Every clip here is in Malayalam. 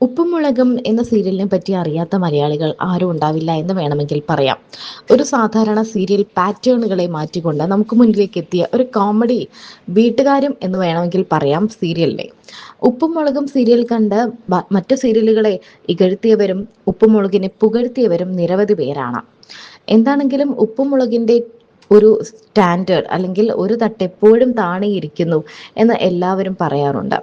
ഉപ്പും എന്ന സീരിയലിനെ പറ്റി അറിയാത്ത മലയാളികൾ ആരും ഉണ്ടാവില്ല എന്ന് വേണമെങ്കിൽ പറയാം. ഒരു സാധാരണ സീരിയൽ പാറ്റേണുകളെ മാറ്റിക്കൊണ്ട് നമുക്ക് മുന്നിലേക്ക് എത്തിയ ഒരു കോമഡി വീട്ടുകാരും എന്ന് വേണമെങ്കിൽ പറയാം സീരിയലിനെ. സീരിയൽ കണ്ട് മറ്റു സീരിയലുകളെ ഇകഴ്ത്തിയവരും ഉപ്പുമുളകിനെ പുകഴ്ത്തിയവരും നിരവധി പേരാണ്. എന്താണെങ്കിലും ഒരു സ്റ്റാൻഡേർഡ് അല്ലെങ്കിൽ ഒരു തട്ട് എപ്പോഴും താണെയിരിക്കുന്നു എന്ന് എല്ലാവരും പറയാറുണ്ട്.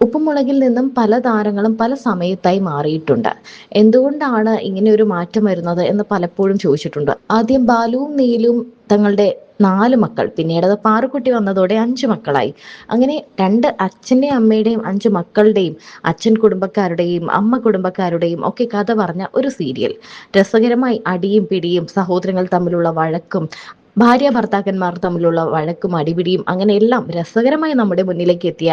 ഉപ്പുമുളകിൽ നിന്നും പല താരങ്ങളും പല സമയത്തായി മാറിയിട്ടുണ്ട്. എന്തുകൊണ്ടാണ് ഇങ്ങനെ ഒരു മാറ്റം വരുന്നത് എന്ന് പലപ്പോഴും ചോദിച്ചിട്ടുണ്ട്. ആദ്യം ബാലുവും നീലും തങ്ങളുടെ 4 മക്കൾ, പിന്നീട് അത് പാറുക്കുട്ടി വന്നതോടെ 5 മക്കളായി. അങ്ങനെ 2 അച്ഛൻ്റെയും അമ്മയുടെയും 5 മക്കളുടെയും അച്ഛൻ കുടുംബക്കാരുടെയും അമ്മ കുടുംബക്കാരുടെയും ഒക്കെ കഥ പറഞ്ഞ ഒരു സീരിയൽ. രസകരമായി അടിയും പിടിയും സഹോദരങ്ങൾ തമ്മിലുള്ള വഴക്കും ഭാര്യ ഭർത്താക്കന്മാർ തമ്മിലുള്ള വഴക്കും അടിപിടിയും അങ്ങനെ എല്ലാം രസകരമായി നമ്മുടെ മുന്നിലേക്ക് എത്തിയ,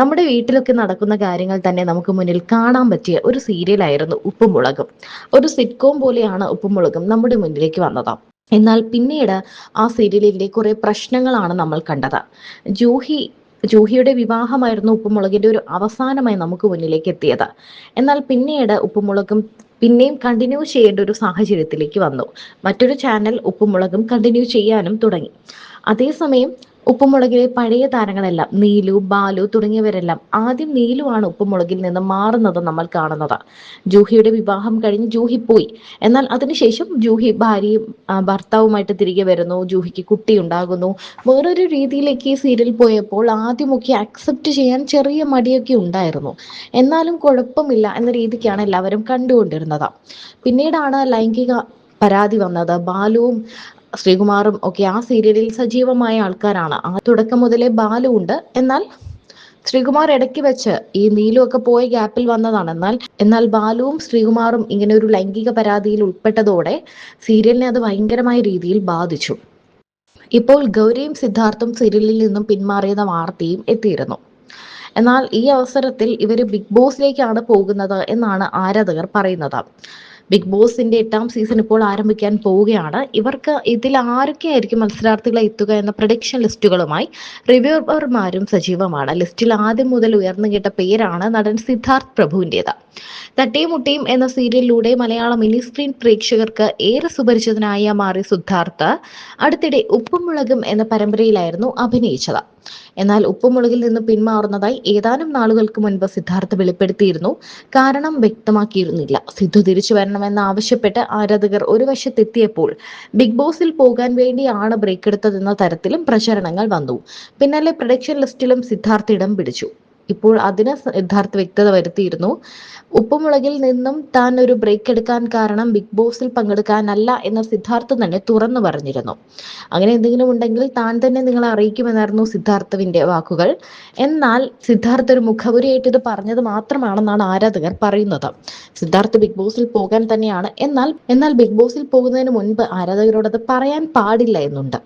നമ്മുടെ വീട്ടിലൊക്കെ നടക്കുന്ന കാര്യങ്ങൾ തന്നെ നമുക്ക് മുന്നിൽ കാണാൻ പറ്റിയ ഒരു സീരിയലായിരുന്നു ഉപ്പുമുളകും. ഒരു സിറ്റ്കോം പോലെയാണ് ഉപ്പുമുളകും നമ്മുടെ മുന്നിലേക്ക് വന്നത്. എന്നാൽ പിന്നീട് ആ സീരിയലിന്റെ കുറെ പ്രശ്നങ്ങളാണ് നമ്മൾ കണ്ടത്. ജൂഹിയുടെ വിവാഹമായിരുന്നു ഉപ്പുമുളകിന്റെ ഒരു അവസാനമായി നമുക്ക് മുന്നിലേക്ക് എത്തിയത്. എന്നാൽ പിന്നീട് ഉപ്പുമുളകും പിന്നെയും കണ്ടിന്യൂ ചെയ്യേണ്ട ഒരു സാഹചര്യത്തിലേക്ക് വന്നു. മറ്റൊരു ചാനൽ ഉപ്പുമുളകും കണ്ടിന്യൂ ചെയ്യാനും തുടങ്ങി. അതേസമയം ഉപ്പുമുളകിലെ പഴയ താരങ്ങളെല്ലാം നീലു, ബാലു തുടങ്ങിയവരെല്ലാം ആദ്യം നീലുവാണ് ഉപ്പുമുളകിൽ നിന്ന് മാറുന്നത് നമ്മൾ കാണുന്നത്. ജൂഹിയുടെ വിവാഹം കഴിഞ്ഞ് ജൂഹി പോയി. എന്നാൽ അതിനുശേഷം ജൂഹി ഭാര്യയും ഭർത്താവുമായിട്ട് തിരികെ വരുന്നു. ജൂഹിക്ക് കുട്ടി ഉണ്ടാകുന്നു. വേറൊരു രീതിയിലേക്ക് ഈ സീരിയൽ പോയപ്പോൾ ആദ്യമൊക്കെ അക്സെപ്റ്റ് ചെയ്യാൻ ചെറിയ മടിയൊക്കെ ഉണ്ടായിരുന്നു. എന്നാലും കുഴപ്പമില്ല എന്ന രീതിക്കാണ് എല്ലാവരും കണ്ടുകൊണ്ടിരുന്നത്. പിന്നീടാണ് ലൈംഗിക പരാതി വന്നത്. ബാലുവും ശ്രീകുമാറും ഒക്കെ ആ സീരിയലിൽ സജീവമായ ആൾക്കാരാണ്. ആ തുടക്കം മുതലേ ബാലു ഉണ്ട്. എന്നാൽ ശ്രീകുമാർ ഇടയ്ക്ക് വെച്ച് ഈ നീലു ഒക്കെ പോയ ഗ്യാപ്പിൽ വന്നതാണ്. എന്നാൽ ബാലുവും ശ്രീകുമാറും ഇങ്ങനെ ഒരു ലൈംഗിക പരാതിയിൽ ഉൾപ്പെട്ടതോടെ സീരിയലിനെ അത് ഭയങ്കരമായ രീതിയിൽ ബാധിച്ചു. ഇപ്പോൾ ഗൗരിയും സിദ്ധാർത്ഥും സീരിയലിൽ നിന്നും പിന്മാറിയ വാർത്തയും എത്തിയിരുന്നു. എന്നാൽ ഈ അവസരത്തിൽ ഇവര് ബിഗ് ബോസിലേക്കാണ് പോകുന്നത് എന്നാണ് ആരാധകർ പറയുന്നത്. ബിഗ് ബോസിന്റെ 8ാം സീസൺ ഇപ്പോൾ ആരംഭിക്കാൻ പോവുകയാണ്. ഇവർക്ക് ഇതിൽ ആരൊക്കെയായിരിക്കും മത്സരാർത്ഥികളെ എത്തുക എന്ന പ്രഡിക്ഷൻ ലിസ്റ്റുകളുമായി റിവ്യൂവർമാരും സജീവമാണ്. ലിസ്റ്റിൽ ആദ്യം മുതൽ ഉയർന്നു കേട്ട പേരാണ് നടൻ സിദ്ധാർത്ഥ് പ്രഭുവിൻ്റെത്. തട്ടിയും മുട്ടിയും എന്ന സീരിയലിലൂടെ മലയാള മിനി സ്ക്രീൻ പ്രേക്ഷകർക്ക് ഏറെ സുപരിചിതനായ മാറി സിദ്ധാർത്ഥ് അടുത്തിടെ ഉപ്പുമുളകും എന്ന പരമ്പരയിലായിരുന്നു അഭിനയിച്ചത്. എന്നാൽ ഉപ്പുമുളകിൽ നിന്ന് പിന്മാറുന്നതായി ഏതാനും നാളുകൾക്ക് മുൻപ് സിദ്ധാർത്ഥ് വെളിപ്പെടുത്തിയിരുന്നു. കാരണം വ്യക്തമാക്കിയിരുന്നില്ല. സിദ്ധു തിരിച്ചു വരണമെന്ന് ആവശ്യപ്പെട്ട് ആരാധകർ ഒരു വശത്തെത്തിയപ്പോൾ ബിഗ് ബോസിൽ പോകാൻ വേണ്ടിയാണ് ബ്രേക്ക് എടുത്തതെന്ന തരത്തിലും പ്രചരണങ്ങൾ വന്നു. പിന്നാലെ പ്രൊഡക്ഷൻ ലിസ്റ്റിലും സിദ്ധാർത്ഥ് ഇടം പിടിച്ചു. ഇപ്പോൾ അതിന് സിദ്ധാർത്ഥ് വ്യക്തത വരുത്തിയിരുന്നു. ഉപ്പുമുളകിൽ നിന്നും താൻ ഒരു ബ്രേക്ക് എടുക്കാൻ കാരണം ബിഗ് ബോസിൽ പങ്കെടുക്കാനല്ല എന്ന് സിദ്ധാർത്ഥ് തന്നെ തുറന്നു പറഞ്ഞിരുന്നു. അങ്ങനെ എന്തെങ്കിലും ഉണ്ടെങ്കിൽ താൻ തന്നെ നിങ്ങളെ അറിയിക്കുമെന്നായിരുന്നു സിദ്ധാർത്ഥിന്റെ വാക്കുകൾ. എന്നാൽ സിദ്ധാർത്ഥ് ഒരു മുഖവുരയായിട്ട് ഇത് പറഞ്ഞത് മാത്രമാണെന്നാണ് ആരാധകർ പറയുന്നത്. സിദ്ധാർത്ഥ് ബിഗ് ബോസിൽ പോകാൻ തന്നെയാണ്. എന്നാൽ ബിഗ് ബോസിൽ പോകുന്നതിന് മുൻപ് ആരാധകരോട് അത് പറയാൻ പാടില്ല എന്നുണ്ട്.